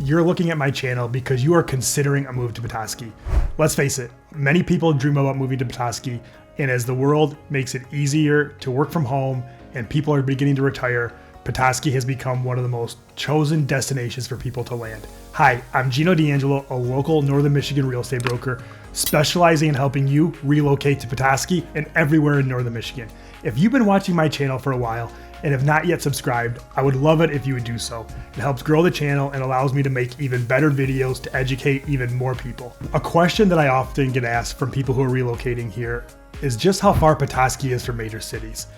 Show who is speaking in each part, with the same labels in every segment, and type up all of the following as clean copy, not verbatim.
Speaker 1: you're looking at my channel because you are considering a move to Petoskey. Let's face it, many people dream about moving to Petoskey, and as the world makes it easier to work from home and people are beginning to retire, Petoskey has become one of the most chosen destinations for people to land. Hi, I'm Gino D'Angelo, a local Northern Michigan real estate broker specializing in helping you relocate to Petoskey and everywhere in Northern Michigan. If you've been watching my channel for a while and have not yet subscribed, I would love it if you would do so. It helps grow the channel and allows me to make even better videos to educate even more people. A question that I often get asked from people who are relocating here is just how far Petoskey is from major cities.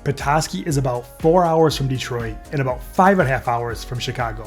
Speaker 1: Petoskey is about 4 hours from Detroit and about 5.5 hours from Chicago.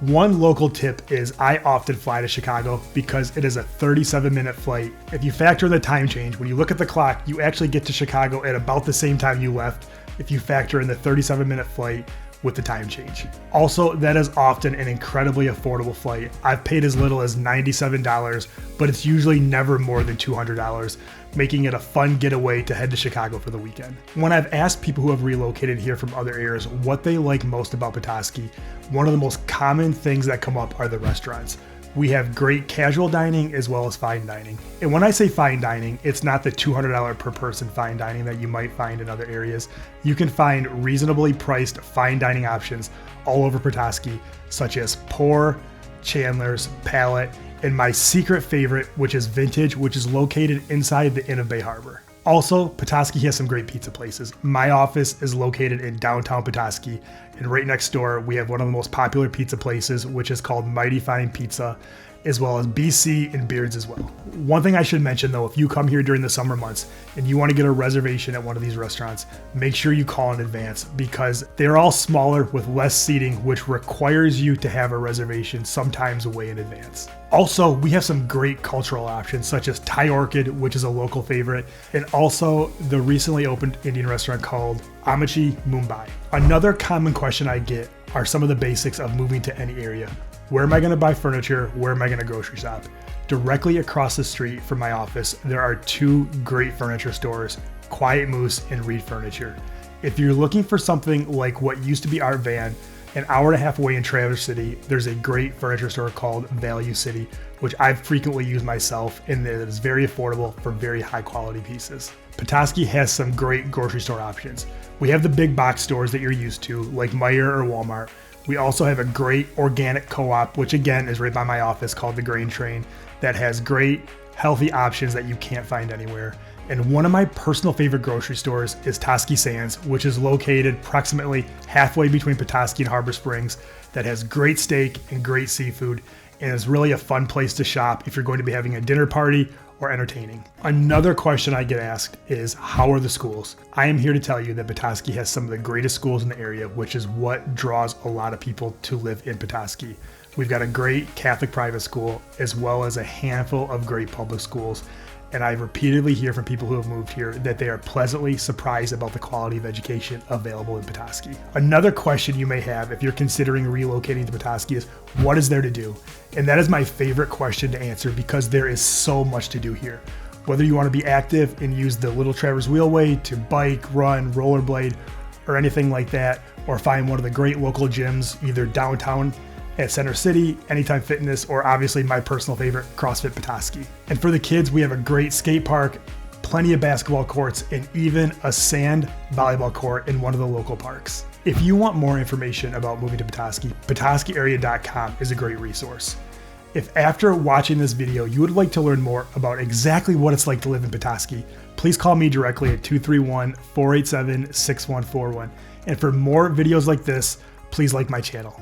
Speaker 1: One local tip is I often fly to Chicago because it is a 37-minute flight. If you factor in the time change, when you look at the clock, you actually get to Chicago at about the same time you left if you factor in the 37-minute flight with the time change. Also, that is often an incredibly affordable flight. I've paid as little as $97, but it's usually never more than $200, making it a fun getaway to head to Chicago for the weekend. When I've asked people who have relocated here from other areas what they like most about Petoskey, one of the most common things that come up are the restaurants. We have great casual dining as well as fine dining. And when I say fine dining, it's not the $200 per person fine dining that you might find in other areas. You can find reasonably priced fine dining options all over Petoskey, such as Pour, Chandler's, Palette, and my secret favorite, which is Vintage, which is located inside the Inn of Bay Harbor. Also, Petoskey has some great pizza places. My office is located in downtown Petoskey, and right next door, we have one of the most popular pizza places, which is called Mighty Fine Pizza, as well as BC and Beards as well. One thing I should mention though, if you come here during the summer months and you want to get a reservation at one of these restaurants, make sure you call in advance because they're all smaller with less seating, which requires you to have a reservation sometimes way in advance. Also, we have some great cultural options such as Thai Orchid, which is a local favorite, and also the recently opened Indian restaurant called 𝐷𝐸𝐷𝐸 Mumbai. Another common question I get are some of the basics of moving to any area. Where am I going to buy furniture? Where am I going to grocery shop? Directly across the street from my office, there are two great furniture stores, Quiet Moose and Reed Furniture. If you're looking for something like what used to be Art Van, an hour and a half away in Traverse City, there's a great furniture store called Value City, which I've frequently used myself, and it is very affordable for very high quality pieces. Petoskey has some great grocery store options. We have the big box stores that you're used to, like Meijer or Walmart. We also have a great organic co-op, which again is right by my office, called the Grain Train, that has great healthy options that you can't find anywhere. And one of my personal favorite grocery stores is Petoskey Sands, which is located approximately halfway between Petoskey and Harbor Springs, that has great steak and great seafood, and is really a fun place to shop if you're going to be having a dinner party or entertaining. Another question I get asked is, how are the schools? I am here to tell you that Petoskey has some of the greatest schools in the area, which is what draws a lot of people to live in Petoskey. We've got a great Catholic private school, as well as a handful of great public schools. And I repeatedly hear from people who have moved here that they are pleasantly surprised about the quality of education available in Petoskey. Another question you may have if you're considering relocating to Petoskey is, what is there to do? And that is my favorite question to answer because there is so much to do here. Whether you want to be active and use the Little Traverse Wheelway to bike, run, rollerblade, or anything like that, or find one of the great local gyms, either downtown at Center City, Anytime Fitness, or obviously my personal favorite, CrossFit Petoskey. And for the kids, we have a great skate park, plenty of basketball courts, and even a sand volleyball court in one of the local parks. If you want more information about moving to Petoskey, PetoskeyArea.com is a great resource. If after watching this video, you would like to learn more about exactly what it's like to live in Petoskey, please call me directly at 231-487-6141. And for more videos like this, please like my channel.